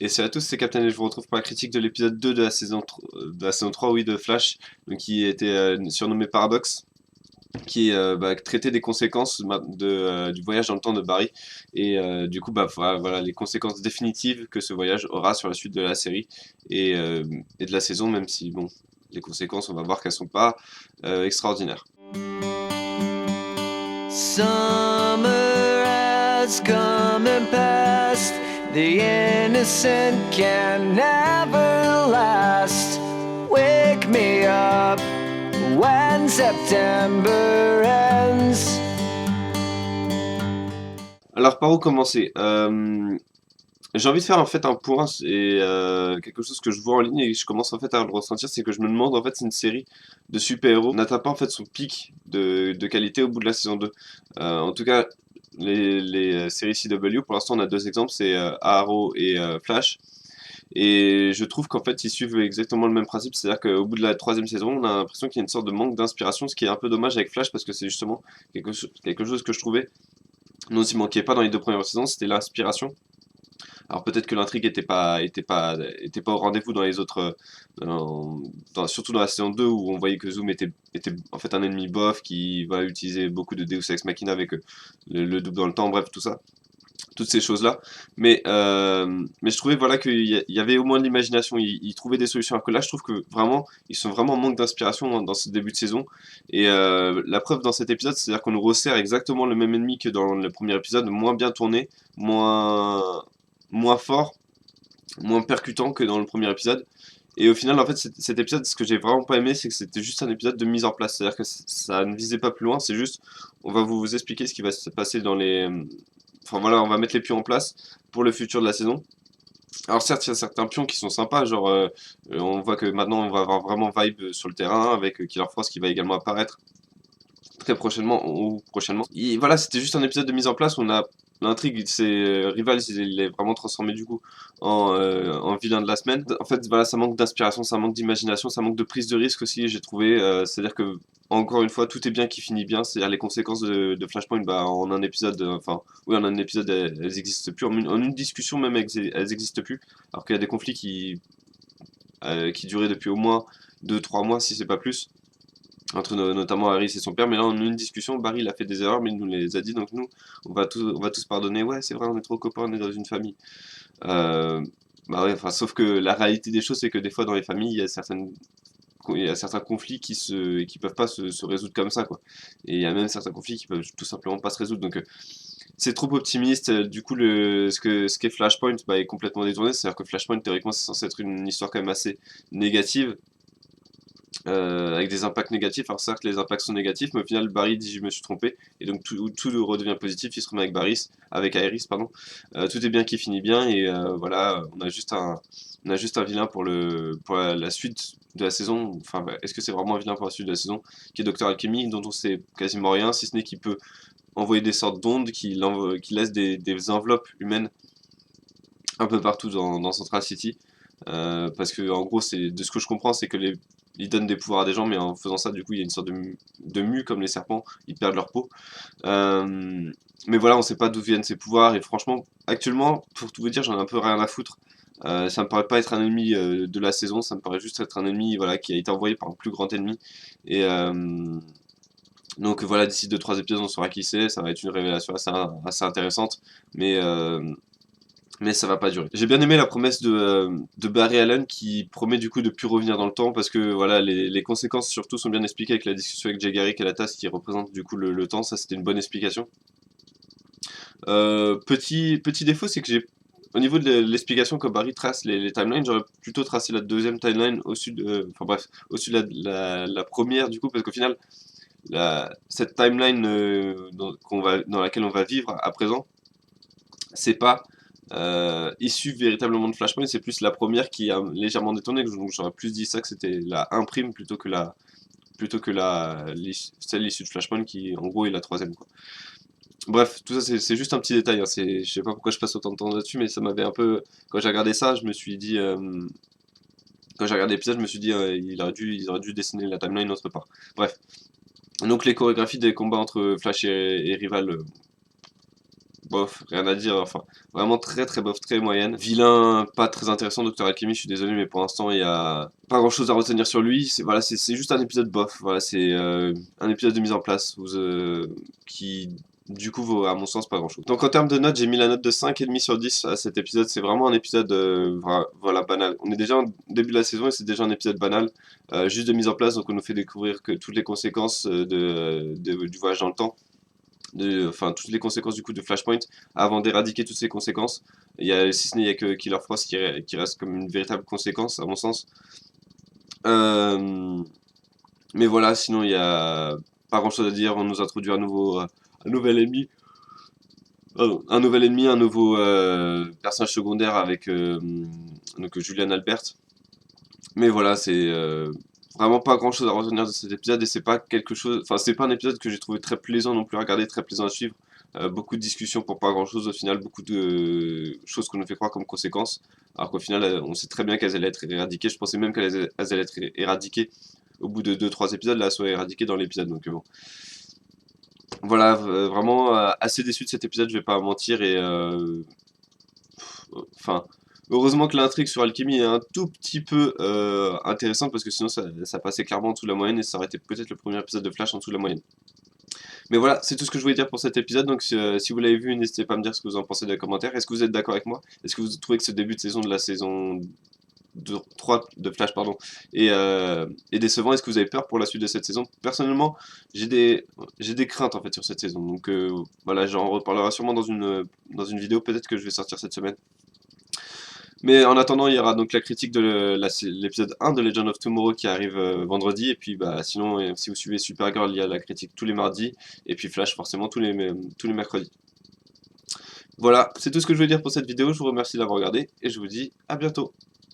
Et salut à tous, c'est Captain et je vous retrouve pour la critique de l'épisode 2 de la saison 3 oui, de Flash, donc qui était surnommé Paradox, qui traitait des conséquences du voyage dans le temps de Barry, et du coup voilà les conséquences définitives que ce voyage aura sur la suite de la série et de la saison, même si bon, les conséquences on va voir qu'elles sont pas extraordinaires. Summer has come and passed. The innocent can never last. Wake me up when September ends. Alors par où commencer? J'ai envie de faire en fait un point et quelque chose que je vois en ligne et que je commence en fait à le ressentir, c'est que je me demande en fait si une série de super-héros n'atteint pas en fait son pic de qualité au bout de la saison 2. En tout cas, les séries CW, pour l'instant on a deux exemples, c'est Arrow et Flash. Et je trouve qu'en fait ils suivent exactement le même principe, c'est-à-dire qu'au bout de la troisième saison, on a l'impression qu'il y a une sorte de manque d'inspiration, ce qui est un peu dommage avec Flash parce que c'est justement quelque chose que je trouvais dont il manquait pas dans les deux premières saisons, c'était l'inspiration. Alors peut-être que l'intrigue était pas au rendez-vous dans les autres, surtout dans la saison 2 où on voyait que Zoom était en fait un ennemi bof qui va utiliser beaucoup de Deus Ex Machina avec le double dans le temps, bref, tout ça, toutes ces choses-là. Mais je trouvais voilà qu'il y avait au moins de l'imagination, ils trouvaient des solutions. Alors que là, je trouve que vraiment, ils sont vraiment en manque d'inspiration dans ce début de saison. Et la preuve dans cet épisode, c'est-à-dire qu'on nous resserre exactement le même ennemi que dans le premier épisode, moins bien tourné, moins fort, moins percutant que dans le premier épisode. Et au final, en fait, cet épisode, ce que j'ai vraiment pas aimé, c'est que c'était juste un épisode de mise en place. C'est-à-dire que ça ne visait pas plus loin, c'est juste, on va vous expliquer ce qui va se passer dans les. Enfin voilà, on va mettre les pions en place pour le futur de la saison. Alors certes, il y a certains pions qui sont sympas, genre on voit que maintenant on va avoir vraiment vibe sur le terrain avec Killer Frost qui va également apparaître très prochainement ou prochainement. Et voilà, c'était juste un épisode de mise en place où on a l'intrigue, c'est Rival, il est vraiment transformé du coup en vilain de la semaine. En fait, voilà, ça manque d'inspiration, ça manque d'imagination, ça manque de prise de risque aussi, j'ai trouvé. C'est-à-dire que encore une fois, tout est bien qui finit bien. C'est-à-dire les conséquences de Flashpoint, bah, en un épisode, enfin, oui, en un épisode, elles existent plus. En une discussion même, elles existent plus. Alors qu'il y a des conflits qui duraient depuis au moins 2 3 mois, si c'est pas plus entre notamment Harris et son père, mais là en une discussion, Barry il a fait des erreurs, mais il nous les a dit, donc nous, on va tous pardonner, ouais c'est vrai, on est trop copains, on est dans une famille. Euh, Bah ouais, enfin, sauf que la réalité des choses, c'est que des fois dans les familles, il y a certains conflits qui peuvent pas se résoudre comme ça, quoi. Et il y a même certains conflits qui peuvent tout simplement pas se résoudre, donc c'est trop optimiste, du coup ce qu'est Flashpoint bah, est complètement détourné, c'est-à-dire que Flashpoint théoriquement c'est censé être une histoire quand même assez négative, avec des impacts négatifs. Alors certes, les impacts sont négatifs, mais au final, Barry dit je me suis trompé, et donc tout redevient positif. Il se remet avec Iris, pardon. Tout est bien qui finit bien, et voilà, on a juste un vilain pour la suite de la saison. Enfin, est-ce que c'est vraiment un vilain pour la suite de la saison, qui est Docteur Alchemy, dont on sait quasiment rien, si ce n'est qu'il peut envoyer des sortes d'ondes qui laissent des enveloppes humaines un peu partout dans Central City. Parce que en gros, de ce que je comprends, c'est que ils donnent des pouvoirs à des gens, mais en faisant ça, du coup, il y a une sorte de mue comme les serpents, ils perdent leur peau. Euh, mais voilà, on sait pas d'où viennent ces pouvoirs, et franchement, actuellement, pour tout vous dire, j'en ai un peu rien à foutre. Ça me paraît pas être un ennemi de la saison, ça me paraît juste être un ennemi voilà, qui a été envoyé par un plus grand ennemi. Et donc voilà, d'ici 2 3 épisodes, on saura qui c'est, ça va être une révélation assez intéressante. Mais mais ça va pas durer. J'ai bien aimé la promesse de Barry Allen qui promet du coup de plus revenir dans le temps parce que voilà les conséquences surtout sont bien expliquées avec la discussion avec Jay Garrick et la tasse qui représente du coup le temps, ça c'était une bonne explication. Petit défaut c'est que j'ai au niveau de l'explication que Barry trace les timelines, j'aurais plutôt tracé la deuxième timeline au-dessus enfin bref, au-dessus de la première du coup parce qu'au final cette timeline dans laquelle on va vivre à présent c'est pas issu véritablement de Flashpoint, c'est plus la première qui a légèrement détonné, donc j'aurais plus dit ça que c'était la 1 prime plutôt que celle issue de Flashpoint qui en gros est la troisième quoi. Bref, tout ça c'est juste un petit détail, hein, je sais pas pourquoi je passe autant de temps là-dessus, mais ça m'avait un peu. Quand j'ai regardé ça, je me suis dit. Quand j'ai regardé l'épisode, je me suis dit ils auraient dû dessiner la timeline autre part. Bref. Donc les chorégraphies des combats entre Flash et Rival, bof, rien à dire, enfin, vraiment très très bof, très moyenne. Vilain, pas très intéressant, Docteur Alchemy, je suis désolé, mais pour l'instant, il y a pas grand chose à retenir sur lui. Voilà, c'est juste un épisode bof, voilà, c'est un épisode de mise en place qui, du coup, vaut à mon sens pas grand chose. Donc en termes de notes, j'ai mis la note de 5,5 sur 10 à cet épisode. C'est vraiment un épisode voilà, banal. On est déjà au début de la saison et c'est déjà un épisode banal, juste de mise en place, donc on nous fait découvrir que toutes les conséquences du voyage dans le temps. Enfin, toutes les conséquences du coup de Flashpoint avant d'éradiquer toutes ces conséquences. Si ce n'est, il y a que Killer Frost qui reste comme une véritable conséquence à mon sens. Euh, mais voilà, sinon il y a pas grand chose à dire. On nous introduit un nouvel ennemi. Un nouvel ennemi, un nouveau personnage secondaire avec donc Julian Albert. Mais voilà, c'est vraiment pas grand chose à retenir de cet épisode et c'est pas quelque chose. Enfin, c'est pas un épisode que j'ai trouvé très plaisant non plus à regarder, très plaisant à suivre. Beaucoup de discussions pour pas grand chose au final, beaucoup de choses qu'on nous fait croire comme conséquences. Alors qu'au final, on sait très bien qu'elles allaient être éradiquées. Je pensais même qu'elles allaient être éradiquées au bout de 2-3 épisodes. Là, elles sont éradiquées dans l'épisode. Donc bon. Voilà, vraiment assez déçu de cet épisode, je vais pas mentir. Et enfin, heureusement que l'intrigue sur Alchemy est un tout petit peu intéressante parce que sinon ça passait clairement en dessous de la moyenne et ça aurait été peut-être le premier épisode de Flash en dessous de la moyenne. Mais voilà, c'est tout ce que je voulais dire pour cet épisode. Donc si vous l'avez vu, n'hésitez pas à me dire ce que vous en pensez dans les commentaires. Est-ce que vous êtes d'accord avec moi? Est-ce que vous trouvez que ce début de saison de la saison 3 de Flash pardon, est décevant? Est-ce que vous avez peur pour la suite de cette saison? Personnellement, j'ai des craintes en fait sur cette saison. Donc voilà, j'en reparlerai sûrement dans une vidéo peut-être que je vais sortir cette semaine. Mais en attendant, il y aura donc la critique de l'épisode 1 de Legend of Tomorrow qui arrive vendredi. Et puis bah, sinon, si vous suivez Supergirl, il y a la critique tous les mardis. Et puis Flash, forcément, tous les mercredis. Voilà, c'est tout ce que je voulais dire pour cette vidéo. Je vous remercie d'avoir regardé et je vous dis à bientôt.